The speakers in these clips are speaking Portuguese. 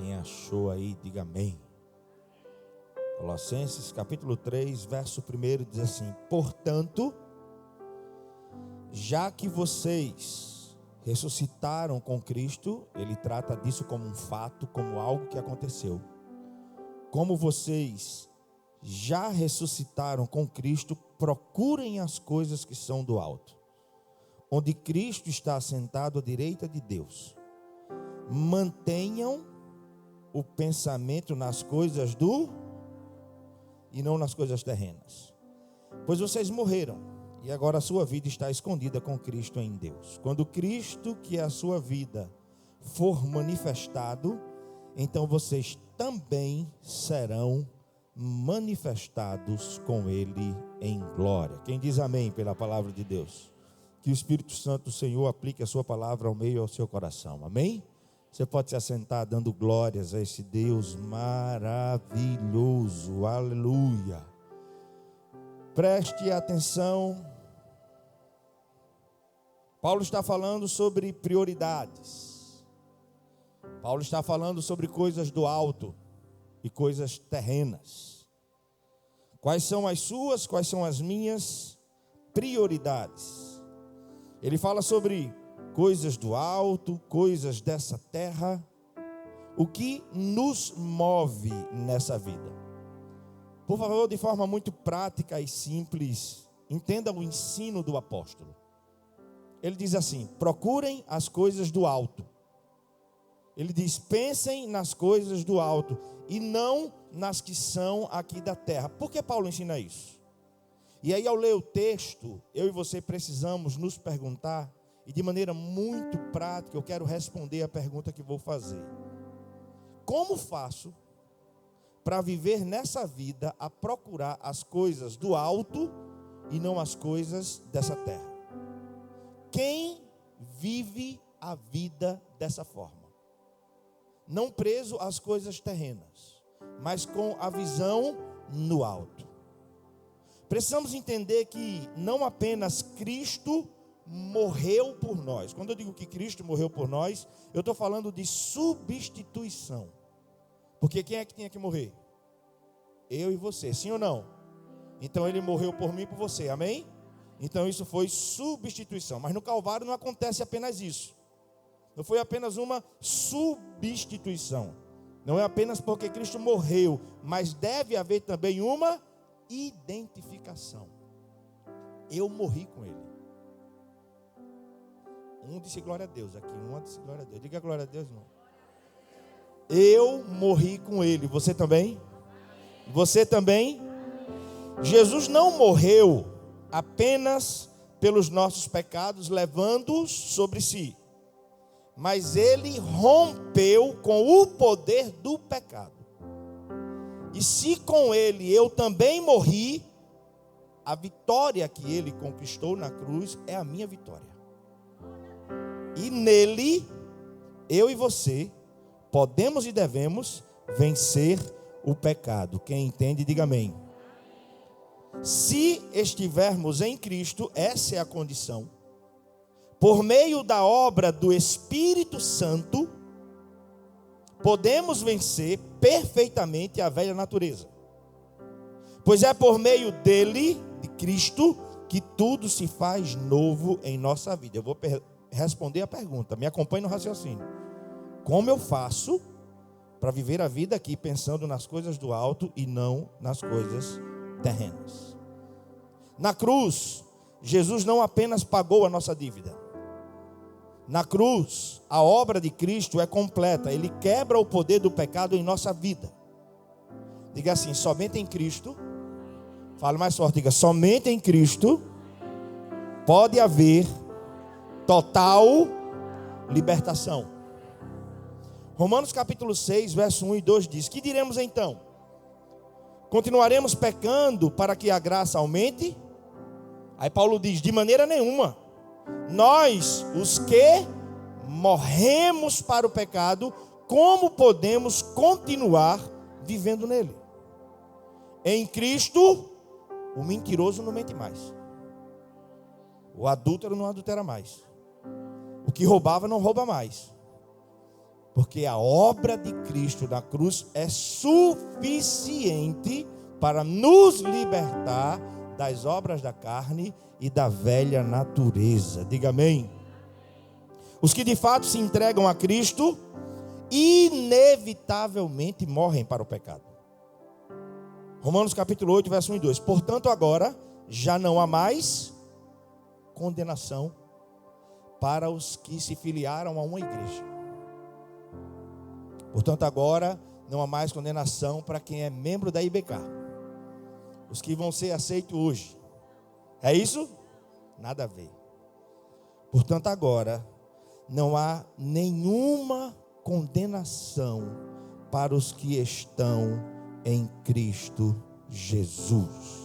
Quem achou aí, diga amém. Colossenses capítulo 3, verso 1 diz assim: portanto, já que vocês ressuscitaram com Cristo, ele trata disso como um fato, como algo que aconteceu. Como vocês já ressuscitaram com Cristo, procurem as coisas que são do alto, onde Cristo está assentado à direita de Deus. Mantenham o pensamento nas coisas e não nas coisas terrenas. Pois vocês morreram, e agora a sua vida está escondida com Cristo em Deus. Quando Cristo, que é a sua vida, for manifestado, então vocês também serão manifestados com Ele em glória. Quem diz amém pela palavra de Deus? Que o Espírito Santo do Senhor aplique a sua palavra ao meio ao seu coração. Amém? Você pode se assentar dando glórias a esse Deus maravilhoso. Aleluia. Preste atenção. Paulo está falando sobre prioridades. Paulo está falando sobre coisas do alto e coisas terrenas. Quais são as suas, quais são as minhas prioridades? Ele fala sobre coisas do alto, coisas dessa terra. O que nos move nessa vida? Por favor, de forma muito prática e simples, entenda o ensino do apóstolo. Ele diz assim: procurem as coisas do alto. Ele diz: pensem nas coisas do alto e não nas que são aqui da terra. Por que Paulo ensina isso? E aí, ao ler o texto, eu e você precisamos nos perguntar, e de maneira muito prática, eu quero responder a pergunta que vou fazer: como faço para viver nessa vida a procurar as coisas do alto e não as coisas dessa terra? Quem vive a vida dessa forma? Não preso às coisas terrenas, mas com a visão no alto. Precisamos entender que não apenas Cristo morreu por nós. Quando eu digo que Cristo morreu por nós, eu estou falando de substituição. Porque quem é que tinha que morrer? Eu e você, sim ou não? Então ele morreu por mim e por você, amém? Então isso foi substituição. Mas no Calvário não acontece apenas isso. Não foi apenas uma substituição. Não é apenas porque Cristo morreu, mas deve haver também uma identificação. Eu morri com Ele. Um disse glória a Deus aqui, uma disse glória a Deus. Diga glória a Deus, irmão. Eu morri com Ele. Você também? Você também? Jesus não morreu apenas pelos nossos pecados, levando-os sobre si. Mas Ele rompeu com o poder do pecado. E se com Ele eu também morri, a vitória que Ele conquistou na cruz é a minha vitória. E nele, eu e você, podemos e devemos vencer o pecado. Quem entende, diga amém. Se estivermos em Cristo, essa é a condição. Por meio da obra do Espírito Santo, podemos vencer perfeitamente a velha natureza. Pois é por meio dele, de Cristo, que tudo se faz novo em nossa vida. Eu vou responder a pergunta, me acompanhe no raciocínio. Como eu faço para viver a vida aqui pensando nas coisas do alto e não nas coisas terrenas? Na cruz, Jesus não apenas pagou a nossa dívida. Na cruz, a obra de Cristo é completa. Ele quebra o poder do pecado em nossa vida. Diga assim: somente em Cristo. Fale mais forte, diga: somente em Cristo pode haver total libertação. Romanos capítulo 6, verso 1 e 2 diz: que diremos então? Continuaremos pecando para que a graça aumente? Aí Paulo diz: de maneira nenhuma. Nós, os que morremos para o pecado, como podemos continuar vivendo nele? Em Cristo, o mentiroso não mente mais. O adúltero não adultera mais. O que roubava não rouba mais. Porque a obra de Cristo na cruz é suficiente para nos libertar das obras da carne e da velha natureza. Diga amém. Os que de fato se entregam a Cristo, inevitavelmente morrem para o pecado. Romanos capítulo 8, verso 1 e 2. Portanto, agora já não há mais condenação para os que se filiaram a uma igreja. Portanto, agora não há mais condenação para quem é membro da IBK. Os que vão ser aceitos hoje. É isso? Nada a ver. Portanto, agora não há nenhuma condenação para os que estão em Cristo Jesus.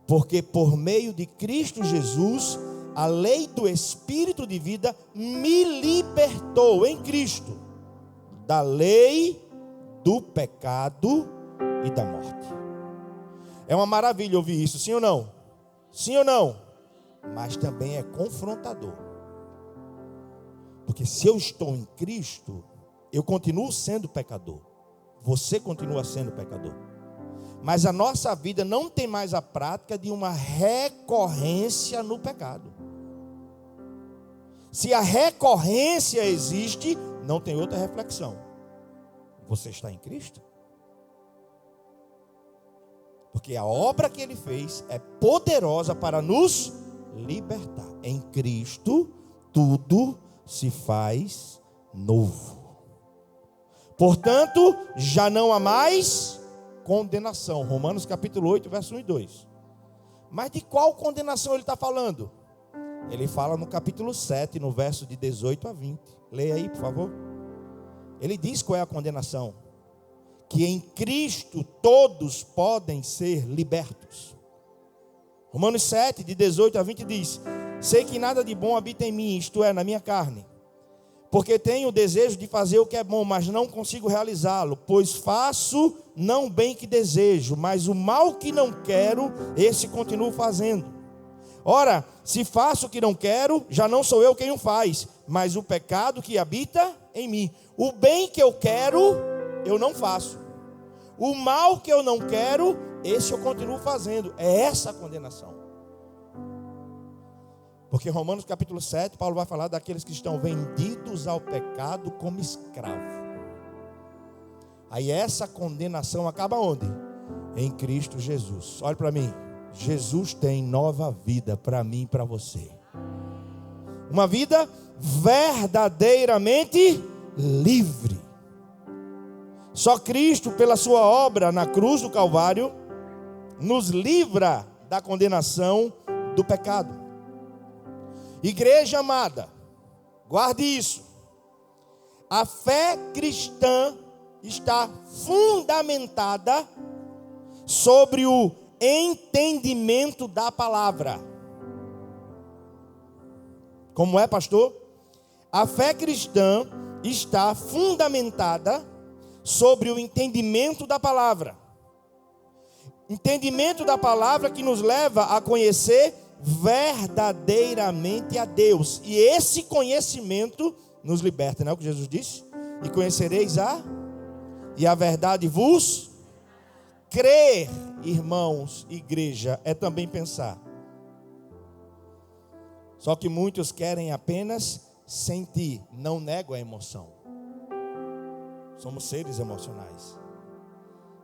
Porque por meio de Cristo Jesus, a lei do Espírito de vida me libertou em Cristo da lei do pecado e da morte. É uma maravilha ouvir isso, sim ou não? Sim ou não? Mas também é confrontador. Porque se eu estou em Cristo, eu continuo sendo pecador. Você continua sendo pecador. Mas a nossa vida não tem mais a prática de uma recorrência no pecado. Se a recorrência existe, não tem outra reflexão. Você está em Cristo? Porque a obra que Ele fez é poderosa para nos libertar. Em Cristo, tudo se faz novo. Portanto, já não há mais condenação. Romanos capítulo 8, verso 1 e 2. Mas de qual condenação ele está falando? Ele fala no capítulo 7, no verso de 18 a 20. Leia aí, por favor. Ele diz qual é a condenação. Que em Cristo todos podem ser libertos. Romanos 7, de 18 a 20 diz: sei que nada de bom habita em mim, isto é, na minha carne. Porque tenho o desejo de fazer o que é bom, mas não consigo realizá-lo. Pois faço não o bem que desejo, mas o mal que não quero, esse continuo fazendo. Ora, se faço o que não quero, já não sou eu quem o faz, mas o pecado que habita em mim. O bem que eu quero, eu não faço. O mal que eu não quero, esse eu continuo fazendo. É essa a condenação. Porque em Romanos capítulo 7, Paulo vai falar daqueles que estão vendidos ao pecado como escravo. Aí essa condenação acaba onde? Em Cristo Jesus. Olha para mim. Jesus tem nova vida para mim e para você. Uma vida verdadeiramente livre. Só Cristo, pela sua obra na cruz do Calvário, nos livra da condenação do pecado. Igreja amada, guarde isso. A fé cristã está fundamentada sobre o entendimento da palavra. Como é, pastor? A fé cristã está fundamentada sobre o entendimento da palavra. Entendimento da palavra que nos leva a conhecer verdadeiramente a Deus. E esse conhecimento nos liberta, não é o que Jesus disse? E conhecereis e a verdade vos. Crer, irmãos, igreja, é também pensar. Só que muitos querem apenas sentir. Não nego a emoção. Somos seres emocionais.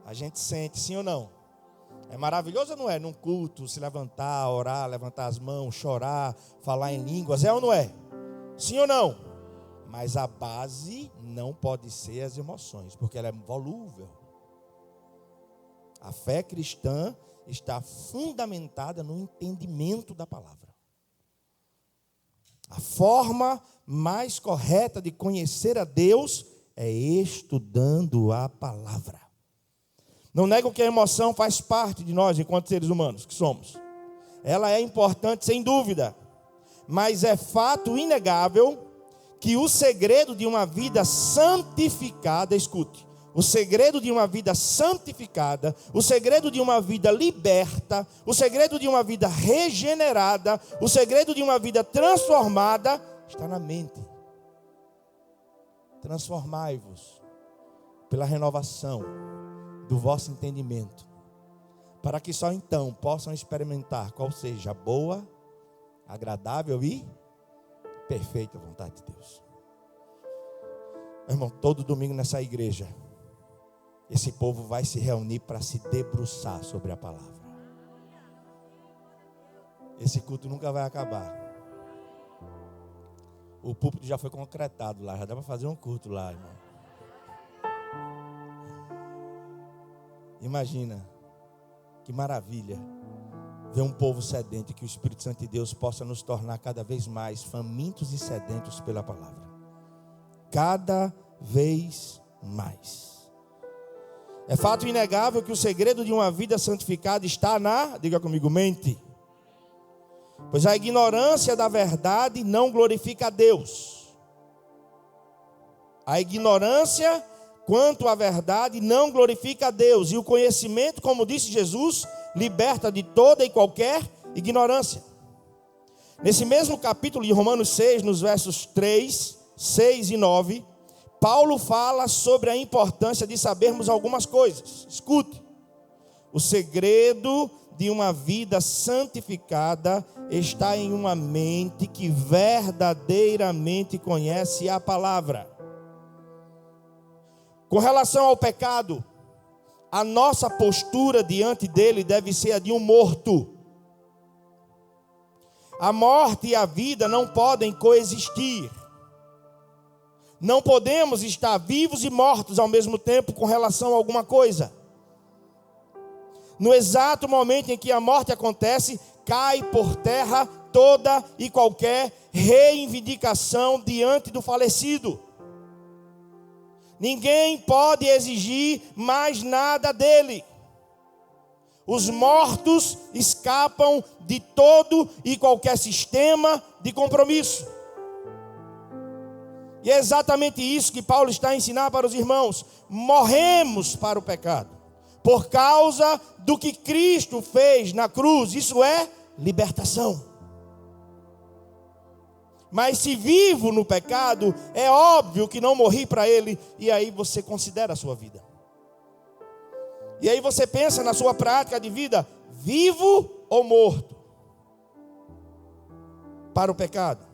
A gente sente, sim ou não? É maravilhoso ou não é? Num culto, se levantar, orar, levantar as mãos, chorar, falar em línguas, é ou não é? Sim ou não? Mas a base não pode ser as emoções, porque ela é volúvel. A fé cristã está fundamentada no entendimento da palavra. A forma mais correta de conhecer a Deus é estudando a palavra. Não nego que a emoção faz parte de nós, enquanto seres humanos que somos. Ela é importante, sem dúvida. Mas é fato inegável que o segredo de uma vida santificada, escute, o segredo de uma vida santificada, o segredo de uma vida liberta, o segredo de uma vida regenerada, o segredo de uma vida transformada, está na mente. transformai-vos pela renovação do vosso entendimento, para que só então possam experimentar qual seja a boa, agradável e perfeita vontade de Deus. Meu irmão, todo domingo nessa igreja, esse povo vai se reunir para se debruçar sobre a palavra. Esse culto nunca vai acabar. O púlpito já foi concretado lá, já dá para fazer um culto lá, irmão. Imagina, que maravilha, ver um povo sedento, e que o Espírito Santo de Deus possa nos tornar cada vez mais famintos e sedentos pela palavra. Cada vez mais. É fato inegável que o segredo de uma vida santificada está diga comigo, mente. Pois a ignorância da verdade não glorifica a Deus. A ignorância quanto à verdade não glorifica a Deus. E o conhecimento, como disse Jesus, liberta de toda e qualquer ignorância. Nesse mesmo capítulo de Romanos 6, nos versos 3, 6 e 9, Paulo fala sobre a importância de sabermos algumas coisas. Escute. O segredo de uma vida santificada está em uma mente que verdadeiramente conhece a palavra. Com relação ao pecado, a nossa postura diante dele deve ser a de um morto. A morte e a vida não podem coexistir. Não podemos estar vivos e mortos ao mesmo tempo com relação a alguma coisa. No exato momento em que a morte acontece, cai por terra toda e qualquer reivindicação diante do falecido. Ninguém pode exigir mais nada dele. Os mortos escapam de todo e qualquer sistema de compromisso. E é exatamente isso que Paulo está a ensinar para os irmãos. Morremos para o pecado por causa do que Cristo fez na cruz. Isso é libertação. Mas se vivo no pecado, é óbvio que não morri para ele. E aí você considera a sua vida. E aí você pensa na sua prática de vida, vivo ou morto para o pecado.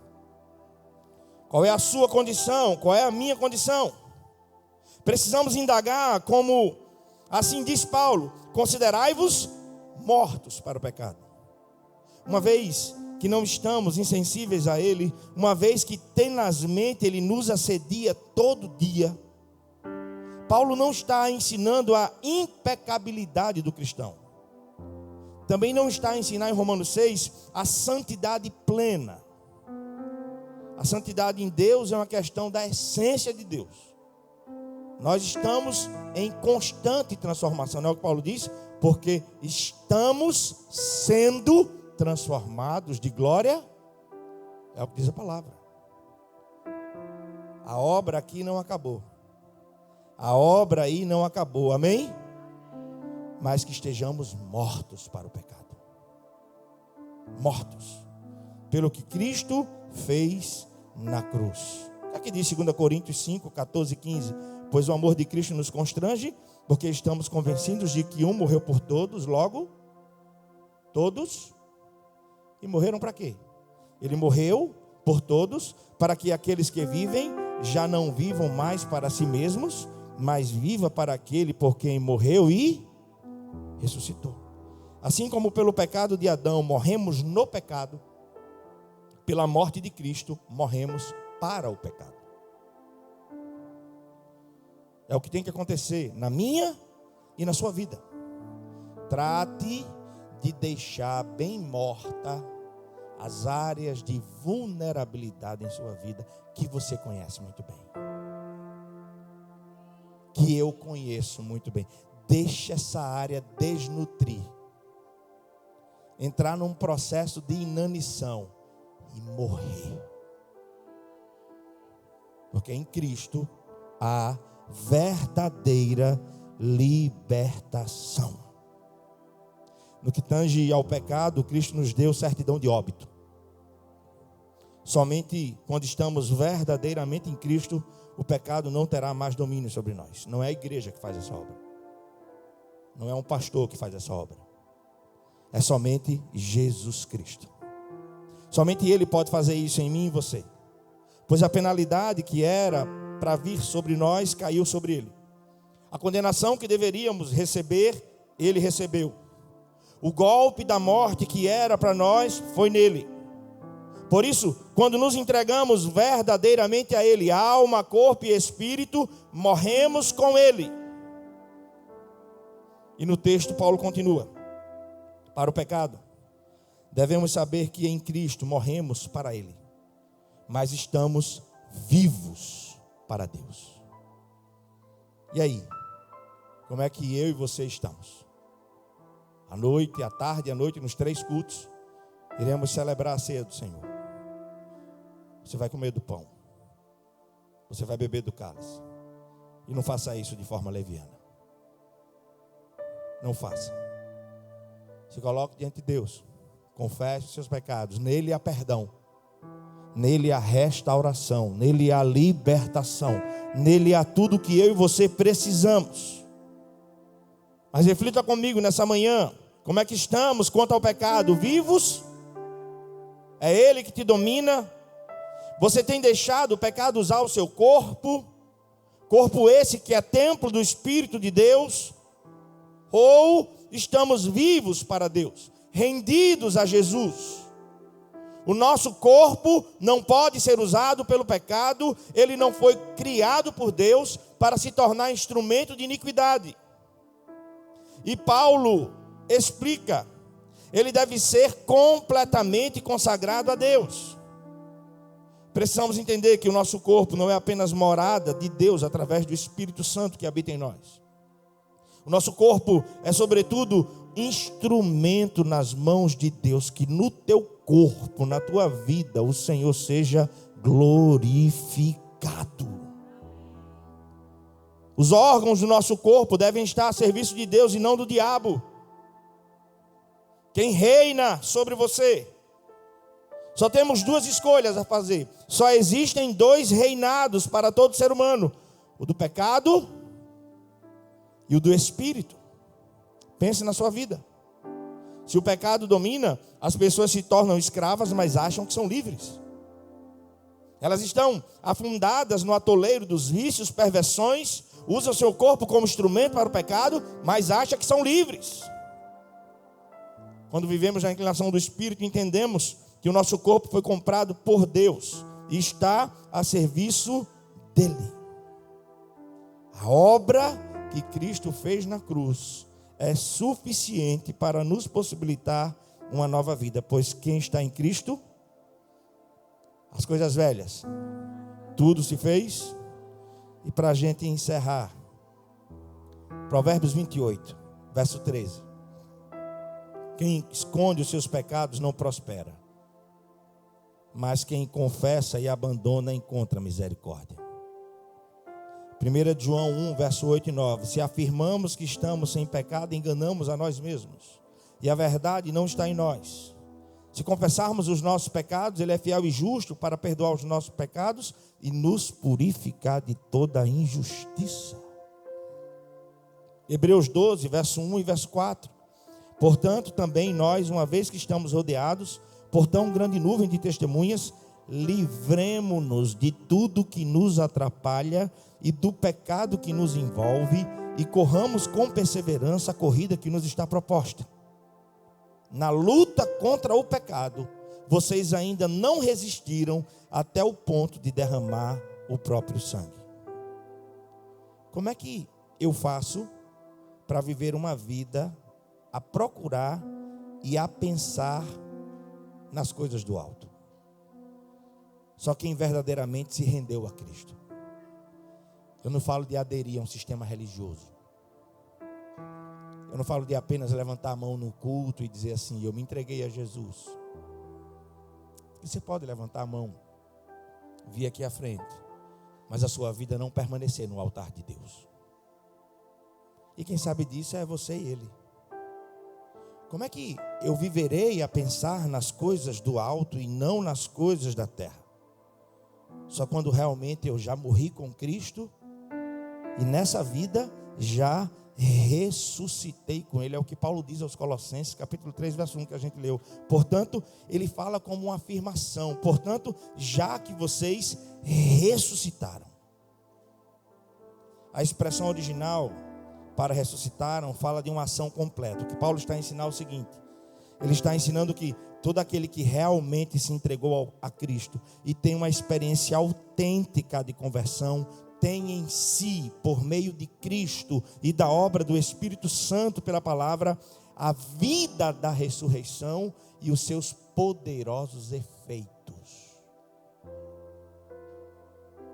Qual é a sua condição? Qual é a minha condição? Precisamos indagar, como assim diz Paulo: considerai-vos mortos para o pecado. Uma vez que não estamos insensíveis a ele, uma vez que tenazmente ele nos assedia todo dia, Paulo não está ensinando a impecabilidade do cristão. Também não está a ensinar em Romanos 6 a santidade plena. A santidade em Deus é uma questão da essência de Deus. Nós estamos em constante transformação, não é o que Paulo diz? Porque estamos sendo transformados de glória, é o que diz a palavra. A obra aqui não acabou. A obra aí não acabou, amém? Mas que estejamos mortos para o pecado. Mortos pelo que Cristo fez na cruz. O que diz 2 Coríntios 5, 14 e 15? Pois o amor de Cristo nos constrange, porque estamos convencidos de que um morreu por todos, logo, todos. E morreram para quê? Ele morreu por todos, para que aqueles que vivem já não vivam mais para si mesmos, mas viva para aquele por quem morreu e ressuscitou. Assim como pelo pecado de Adão morremos no pecado, pela morte de Cristo morremos para o pecado. É o que tem que acontecer na minha e na sua vida. Trate de deixar bem morta as áreas de vulnerabilidade em sua vida que você conhece muito bem. Que eu conheço muito bem. Deixe essa área desnutrir. Entrar num processo de inanição e morrer. Porque em Cristo há verdadeira libertação. No que tange ao pecado, Cristo nos deu certidão de óbito. Somente quando estamos verdadeiramente em Cristo, o pecado não terá mais domínio sobre nós. Não é a igreja que faz essa obra. Não é um pastor que faz essa obra. É somente Jesus Cristo. Somente Ele pode fazer isso em mim e você. Pois a penalidade que era para vir sobre nós, caiu sobre Ele. A condenação que deveríamos receber, Ele recebeu. O golpe da morte que era para nós, foi nele. Por isso, quando nos entregamos verdadeiramente a Ele, alma, corpo e espírito, morremos com Ele. E no texto Paulo continua: para o pecado, devemos saber que em Cristo morremos para Ele, mas estamos vivos para Deus. E aí? Como é que eu e você estamos? À noite, à tarde e à noite, nos 3 cultos, iremos celebrar a ceia do Senhor. Você vai comer do pão. Você vai beber do cálice. E não faça isso de forma leviana. Não faça. Se coloque diante de Deus. Confesse os seus pecados. Nele há perdão. Nele há restauração. Nele há libertação. Nele há tudo que eu e você precisamos. Mas reflita comigo nessa manhã. Como é que estamos quanto ao pecado? Vivos? É Ele que te domina? Você tem deixado o pecado usar o seu corpo? Corpo esse que é templo do Espírito de Deus? Ou estamos vivos para Deus, rendidos a Jesus? O nosso corpo não pode ser usado pelo pecado. Ele não foi criado por Deus para se tornar instrumento de iniquidade. E Paulo explica, ele deve ser completamente consagrado a Deus. Precisamos entender que o nosso corpo não é apenas morada de Deus através do Espírito Santo que habita em nós. O nosso corpo é sobretudo instrumento nas mãos de Deus, que no teu corpo, na tua vida, o Senhor seja glorificado. Os órgãos do nosso corpo devem estar a serviço de Deus e não do diabo. Quem reina sobre você? Só temos 2 escolhas a fazer. Só existem 2 reinados para todo ser humano: o do pecado e o do espírito. Pense na sua vida. Se o pecado domina, as pessoas se tornam escravas, mas acham que são livres. Elas estão afundadas no atoleiro dos vícios, perversões, usam seu corpo como instrumento para o pecado, mas acham que são livres. Quando vivemos na inclinação do Espírito, entendemos que o nosso corpo foi comprado por Deus e está a serviço dele. A obra que Cristo fez na cruz é suficiente para nos possibilitar uma nova vida, pois quem está em Cristo, as coisas velhas, tudo se fez. E para a gente encerrar, Provérbios 28, verso 13. Quem esconde os seus pecados não prospera, mas quem confessa e abandona encontra misericórdia. 1 João 1, verso 8 e 9. Se afirmamos que estamos sem pecado, enganamos a nós mesmos, e a verdade não está em nós. Se confessarmos os nossos pecados, Ele é fiel e justo para perdoar os nossos pecados e nos purificar de toda injustiça. Hebreus 12, verso 1 e verso 4. Portanto, também nós, uma vez que estamos rodeados por tão grande nuvem de testemunhas, livremo-nos de tudo que nos atrapalha e do pecado que nos envolve, e corramos com perseverança a corrida que nos está proposta. Na luta contra o pecado, vocês ainda não resistiram até o ponto de derramar o próprio sangue. Como é que eu faço para viver uma vida a procurar e a pensar nas coisas do alto? Só quem verdadeiramente se rendeu a Cristo. Eu não falo de aderir a um sistema religioso. Eu não falo de apenas levantar a mão no culto e dizer assim: eu me entreguei a Jesus. Você pode levantar a mão, vir aqui à frente, mas a sua vida não permanecer no altar de Deus. E quem sabe disso é você e Ele. Como é que eu viverei a pensar nas coisas do alto e não nas coisas da terra? Só quando realmente eu já morri com Cristo e nessa vida já ressuscitei com Ele. É o que Paulo diz aos Colossenses, capítulo 3, verso 1, que a gente leu. Portanto, ele fala como uma afirmação. Portanto, já que vocês ressuscitaram. A expressão original para ressuscitaram fala de uma ação completa. O que Paulo está ensinando é o seguinte: ele está ensinando que todo aquele que realmente se entregou a Cristo e tem uma experiência autêntica de conversão, tem em si, por meio de Cristo e da obra do Espírito Santo pela palavra, a vida da ressurreição e os seus poderosos efeitos.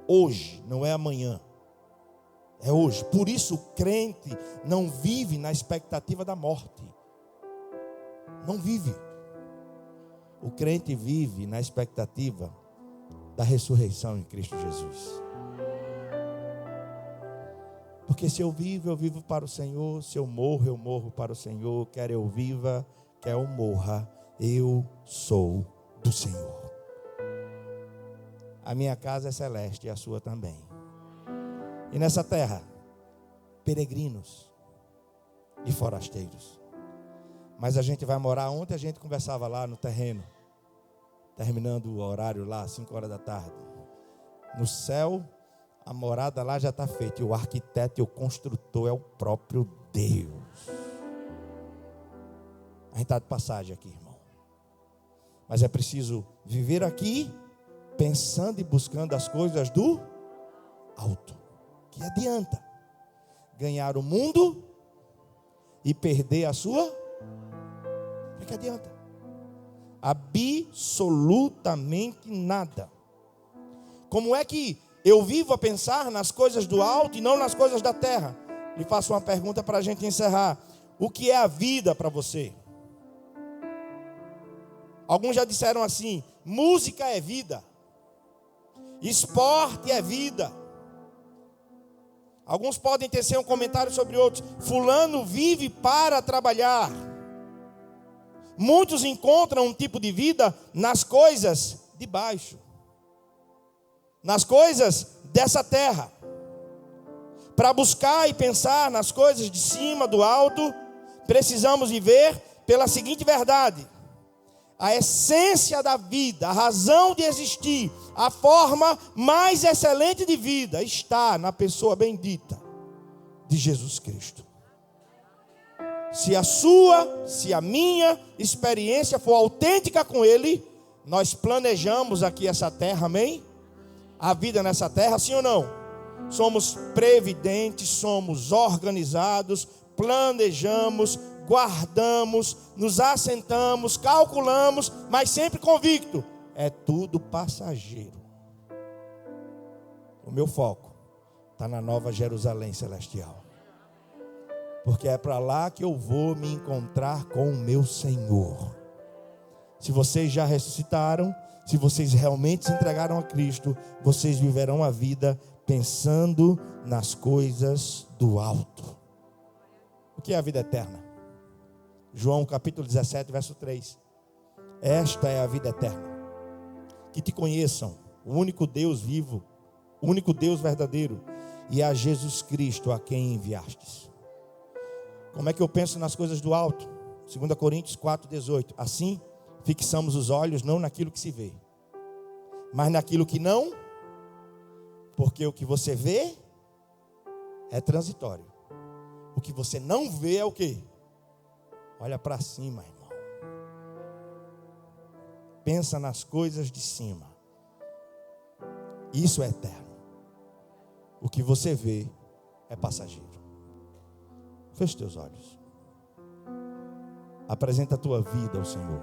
Hoje, não é amanhã, é hoje. Por isso o crente não vive na expectativa da morte. Não vive. O crente vive na expectativa da ressurreição em Cristo Jesus. Porque se eu vivo para o Senhor. Se eu morro para o Senhor. Quer eu viva, quer eu morra, eu sou do Senhor. A minha casa é celeste e a sua também. E nessa terra, peregrinos e forasteiros. Mas a gente vai morar. Ontem a gente conversava lá no terreno, terminando o horário lá, 5 horas da tarde. No céu, a morada lá já está feita. E o arquiteto e o construtor é o próprio Deus. A gente está de passagem aqui, irmão. Mas é preciso viver aqui, pensando e buscando as coisas do alto. Que adianta ganhar o mundo e perder a sua? Que adianta? Absolutamente nada. Como é que eu vivo a pensar nas coisas do alto e não nas coisas da terra? Lhe faço uma pergunta para a gente encerrar. O que é a vida para você? Alguns já disseram assim: música é vida, esporte é vida. Alguns podem tecer um comentário sobre outros. Fulano vive para trabalhar. Muitos encontram um tipo de vida nas coisas de baixo, nas coisas dessa terra. Para buscar e pensar nas coisas de cima, do alto, precisamos viver pela seguinte verdade: a essência da vida, a razão de existir, a forma mais excelente de vida está na pessoa bendita de Jesus Cristo. Se a sua, se a minha experiência for autêntica com Ele, nós planejamos aqui essa terra, amém? A vida nessa terra, sim ou não? Somos previdentes, somos organizados, planejamos, guardamos, nos assentamos, calculamos, mas sempre convicto: é tudo passageiro. O meu foco está na Nova Jerusalém Celestial. Porque é para lá que eu vou me encontrar com o meu Senhor. Se vocês já ressuscitaram, se vocês realmente se entregaram a Cristo, vocês viverão a vida pensando nas coisas do alto. O que é a vida eterna? João capítulo 17, verso 3. Esta é a vida eterna: que te conheçam, o único Deus vivo, o único Deus verdadeiro, e a Jesus Cristo a quem enviastes. Como é que eu penso nas coisas do alto? 2 Coríntios 4,18. Assim, fixamos os olhos não naquilo que se vê, mas naquilo que não, porque o que você vê é transitório. O que você não vê é o quê? Olha para cima, irmão. Pensa nas coisas de cima. Isso é eterno. O que você vê é passageiro. Feche teus olhos. Apresenta a tua vida ao Senhor.